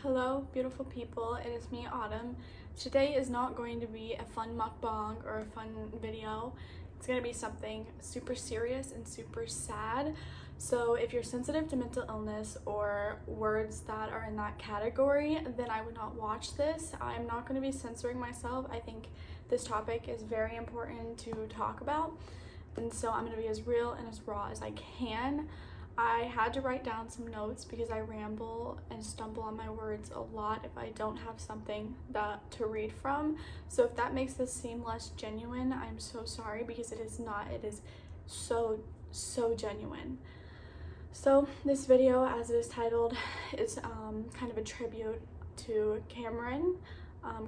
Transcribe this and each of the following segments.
Hello, beautiful people. It is me, Autumn. Today is not going to be a fun mukbang or a fun video. It's going to be something super serious and super sad. So if you're sensitive to mental illness or words that are in that category, then I would not watch this. I'm not going to be censoring myself. I think this topic is very important to talk about. And so I'm going to be as real and as raw as I can. I had to write down some notes because I ramble and stumble on my words a lot if I don't have something to read from. So if that makes this seem less genuine, I'm so sorry, because it is not. It is so genuine. So this video, as it is titled, is kind of a tribute to Camryn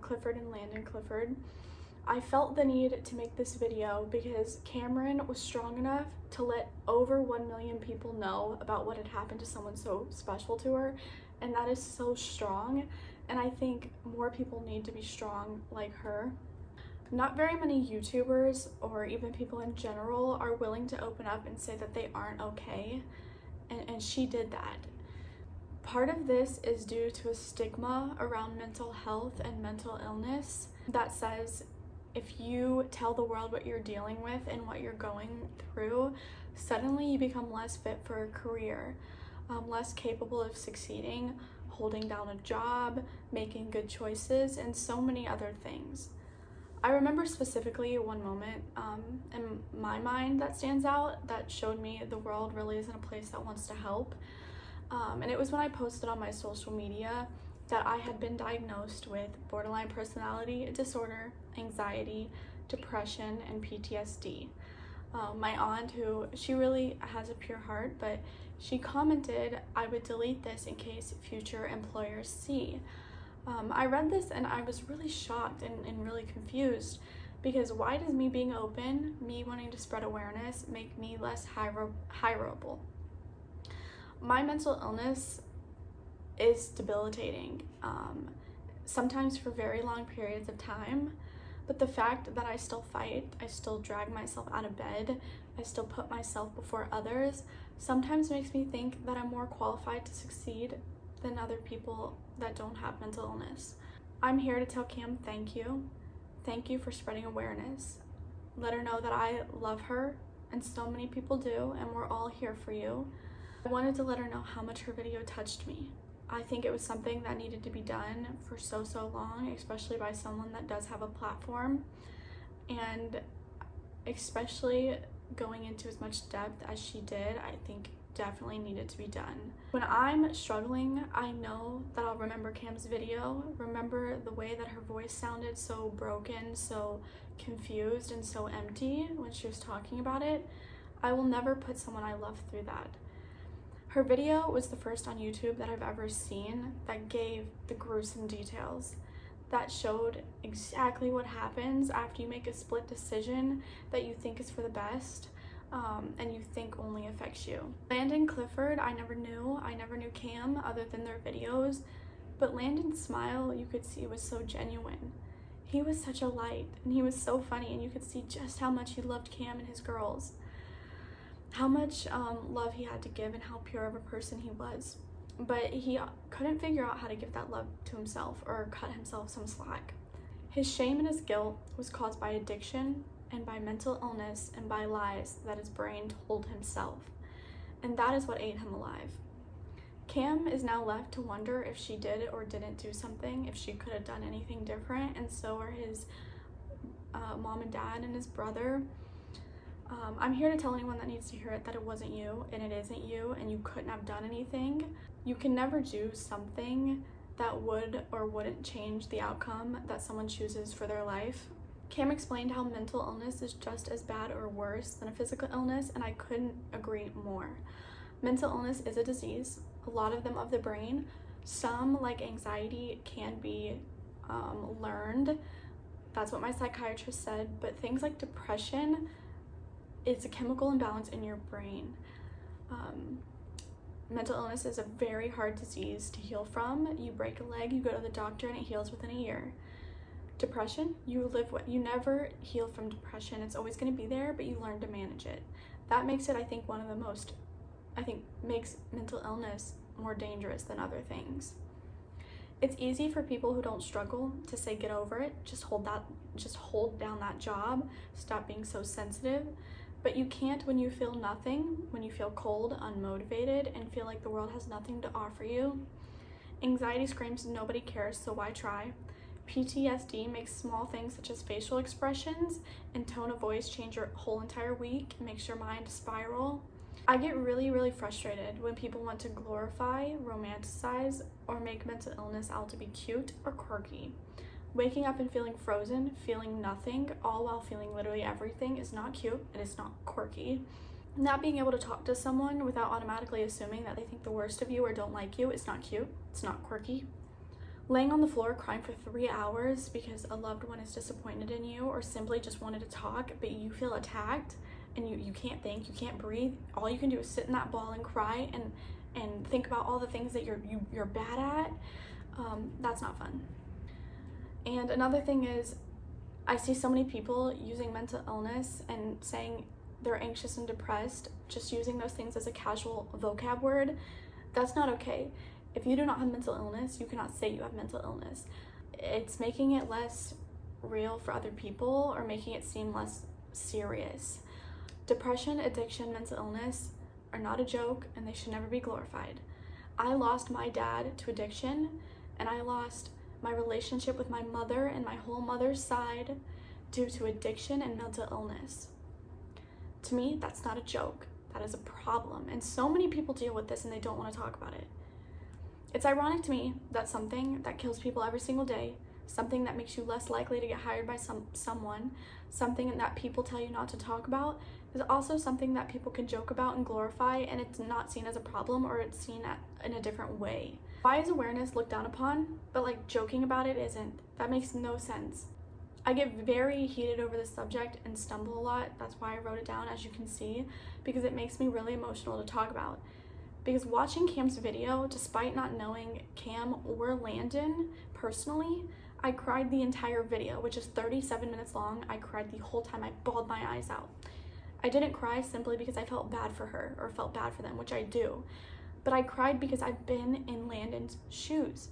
Clifford and Landon Clifford. I felt the need to make this video because Camryn was strong enough to let over 1 million people know about what had happened to someone so special to her, and that is so strong, and I think more people need to be strong like her. Not very many YouTubers or even people in general are willing to open up and say that they aren't okay, and she did that. Part of this is due to a stigma around mental health and mental illness that says if you tell the world what you're dealing with and what you're going through, suddenly you become less fit for a career, less capable of succeeding, holding down a job, making good choices, and so many other things. I remember specifically one moment in my mind that stands out that showed me the world really isn't a place that wants to help. And it was when I posted on my social media that I had been diagnosed with borderline personality disorder, anxiety, depression, and PTSD. My aunt, she really has a pure heart, but she commented I would delete this in case future employers see. I read this and I was really shocked and really confused, because why does me being open, me wanting to spread awareness, make me less hireable? My mental illness is debilitating, sometimes for very long periods of time, but the fact that I still fight, I still drag myself out of bed, I still put myself before others, sometimes makes me think that I'm more qualified to succeed than other people that don't have mental illness. I'm here to tell Cam thank you. Thank you for spreading awareness. Let her know that I love her, and so many people do, and we're all here for you. I wanted to let her know how much her video touched me. I think it was something that needed to be done for so long, especially by someone that does have a platform, and especially going into as much depth as she did, I think definitely needed to be done. When I'm struggling, I know that I'll remember Cam's video, remember the way that her voice sounded so broken, so confused, and so empty when she was talking about it. I will never put someone I love through that. Her video was the first on YouTube that I've ever seen that gave the gruesome details, that showed exactly what happens after you make a split decision that you think is for the best, and you think only affects you. Landon Clifford, I never knew Cam other than their videos, but Landon's smile, you could see, was so genuine. He was such a light, and he was so funny, and you could see just how much he loved Cam and his girls. How much love he had to give and how pure of a person he was. But he couldn't figure out how to give that love to himself or cut himself some slack. His shame and his guilt was caused by addiction and by mental illness and by lies that his brain told himself. And that is what ate him alive. Cam is now left to wonder if she did or didn't do something, if she could have done anything different, and so are his mom and dad and his brother. I'm here to tell anyone that needs to hear it that it wasn't you, and it isn't you, and you couldn't have done anything. You can never do something that would or wouldn't change the outcome that someone chooses for their life. Cam explained how mental illness is just as bad or worse than a physical illness, and I couldn't agree more. Mental illness is a disease, a lot of them of the brain. Some, like anxiety, can be learned. That's what my psychiatrist said, but things like depression, it's a chemical imbalance in your brain. Mental illness is a very hard disease to heal from. You break a leg, you go to the doctor, and it heals within a year. Depression, you never heal from depression. It's always going to be there, but you learn to manage it. That makes it, I think, makes mental illness more dangerous than other things. It's easy for people who don't struggle to say get over it, just hold down that job, stop being so sensitive. But you can't when you feel nothing, when you feel cold, unmotivated, and feel like the world has nothing to offer you. Anxiety screams nobody cares, so why try? PTSD makes small things such as facial expressions and tone of voice change your whole entire week, makes your mind spiral. I get really, really frustrated when people want to glorify, romanticize, or make mental illness out to be cute or quirky. Waking up and feeling frozen, feeling nothing, all while feeling literally everything is not cute and it's not quirky. Not being able to talk to someone without automatically assuming that they think the worst of you or don't like you is not cute, it's not quirky. Laying on the floor crying for 3 hours because a loved one is disappointed in you or simply just wanted to talk, but you feel attacked and you can't think, you can't breathe. All you can do is sit in that ball and cry and think about all the things that you're bad at. That's not fun. And another thing is, I see so many people using mental illness and saying they're anxious and depressed, just using those things as a casual vocab word. That's not okay. If you do not have mental illness, you cannot say you have mental illness. It's making it less real for other people or making it seem less serious. Depression, addiction, mental illness are not a joke and they should never be glorified. I lost my dad to addiction, and I lost my relationship with my mother and my whole mother's side due to addiction and mental illness. To me, that's not a joke. That is a problem. And so many people deal with this and they don't want to talk about it. It's ironic to me that something that kills people every single day, something that makes you less likely to get hired by someone, something that people tell you not to talk about, is also something that people can joke about and glorify, and it's not seen as a problem or it's seen in a different way. Why is awareness looked down upon, but like joking about it isn't? That makes no sense. I get very heated over this subject and stumble a lot. That's why I wrote it down, as you can see, because it makes me really emotional to talk about. Because watching Cam's video, despite not knowing Cam or Landon personally, I cried the entire video, which is 37 minutes long. I cried the whole time. I bawled my eyes out. I didn't cry simply because I felt bad for her or felt bad for them, which I do. But I cried because I've been in Landon's shoes.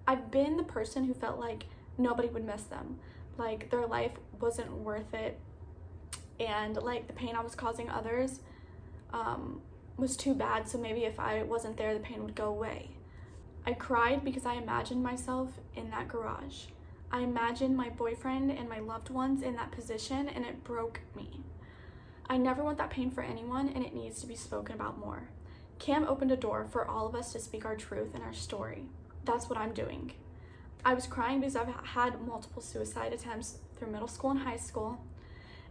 I've been the person who felt like nobody would miss them. Like their life wasn't worth it. And like the pain I was causing others was too bad. So maybe if I wasn't there, the pain would go away. I cried because I imagined myself in that garage. I imagined my boyfriend and my loved ones in that position, and it broke me. I never want that pain for anyone, and it needs to be spoken about more. Cam opened a door for all of us to speak our truth and our story. That's what I'm doing. I was crying because I've had multiple suicide attempts through middle school and high school.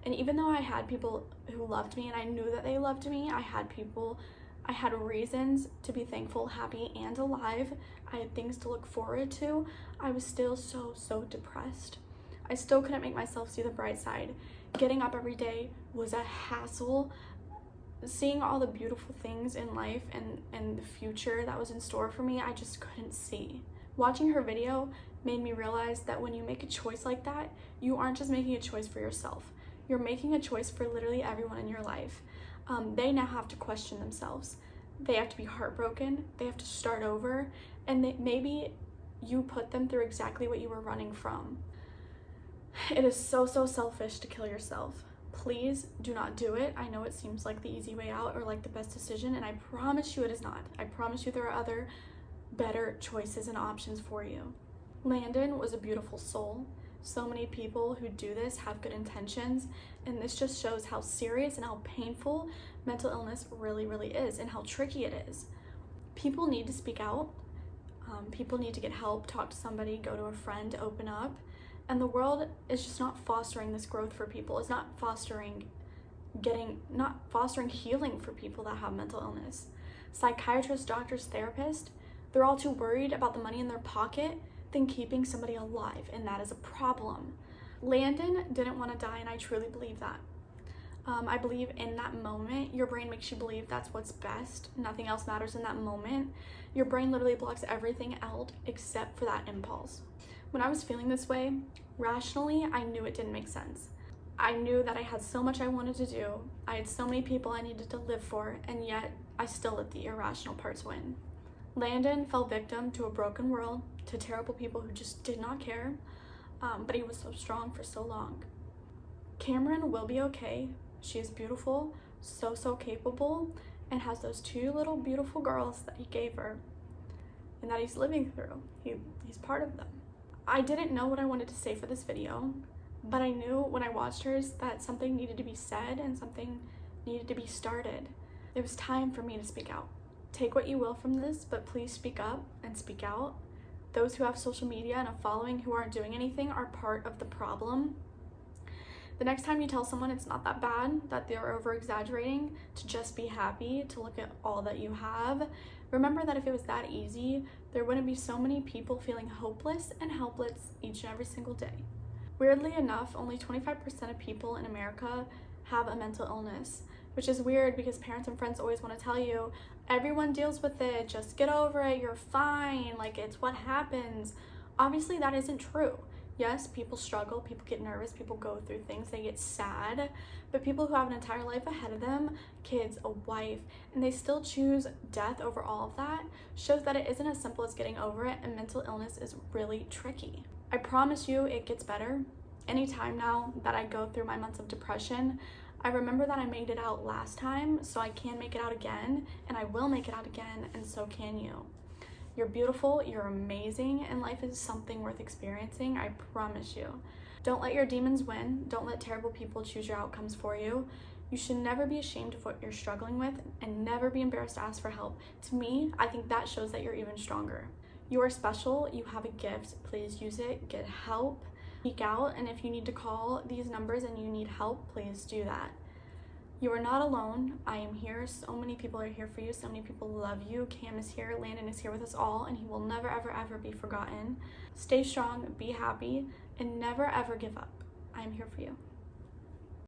And even though I had people who loved me and I knew that they loved me, I had reasons to be thankful, happy, and alive. I had things to look forward to. I was still so depressed. I still couldn't make myself see the bright side. Getting up every day was a hassle. Seeing all the beautiful things in life and the future that was in store for me, I just couldn't see. Watching her video made me realize that when you make a choice like that, you aren't just making a choice for yourself. You're making a choice for literally everyone in your life. They now have to question themselves. They have to be heartbroken. They have to start over. And maybe you put them through exactly what you were running from. It is so selfish to kill yourself. Please do not do it. I know it seems like the easy way out or like the best decision, and I promise you it is not. I promise you there are other better choices and options for you. Landon was a beautiful soul. So many people who do this have good intentions, and this just shows how serious and how painful mental illness really is and how tricky it is. People need to speak out. People need to get help, talk to somebody, go to a friend, open up. And the world is just not fostering this growth for people. It's not fostering healing for people that have mental illness. Psychiatrists, doctors, therapists, they're all too worried about the money in their pocket than keeping somebody alive, and that is a problem. Landon didn't want to die, and I truly believe that. I believe in that moment, your brain makes you believe that's what's best. Nothing else matters in that moment. Your brain literally blocks everything out except for that impulse. When I was feeling this way, rationally, I knew it didn't make sense. I knew that I had so much I wanted to do. I had so many people I needed to live for, and yet I still let the irrational parts win. Landon fell victim to a broken world, to terrible people who just did not care, but he was so strong for so long. Camryn will be okay. She is beautiful, so capable, and has those 2 little beautiful girls that he gave her and that he's living through. He's part of them. I didn't know what I wanted to say for this video, but I knew when I watched hers that something needed to be said and something needed to be started. It was time for me to speak out. Take what you will from this, but please speak up and speak out. Those who have social media and a following who aren't doing anything are part of the problem. The next time you tell someone it's not that bad, that they're over-exaggerating, to just be happy, to look at all that you have, remember that if it was that easy, there wouldn't be so many people feeling hopeless and helpless each and every single day. Weirdly enough, only 25% of people in America have a mental illness, which is weird because parents and friends always want to tell you, everyone deals with it, just get over it, you're fine, like it's what happens. Obviously that isn't true. Yes, people struggle, people get nervous, people go through things, they get sad, but people who have an entire life ahead of them, kids, a wife, and they still choose death over all of that, shows that it isn't as simple as getting over it, and mental illness is really tricky. I promise you it gets better. Anytime now that I go through my months of depression, I remember that I made it out last time, so I can make it out again, and I will make it out again, and so can you. You're beautiful, you're amazing, and life is something worth experiencing, I promise you. Don't let your demons win. Don't let terrible people choose your outcomes for you. You should never be ashamed of what you're struggling with and never be embarrassed to ask for help. To me, I think that shows that you're even stronger. You are special, you have a gift, please use it, get help, speak out, and if you need to call these numbers and you need help, please do that. You are not alone. I am here. So many people are here for you. So many people love you. Cam is here. Landon is here with us all, and he will never, ever be forgotten. Stay strong, be happy, and never, ever give up. I am here for you.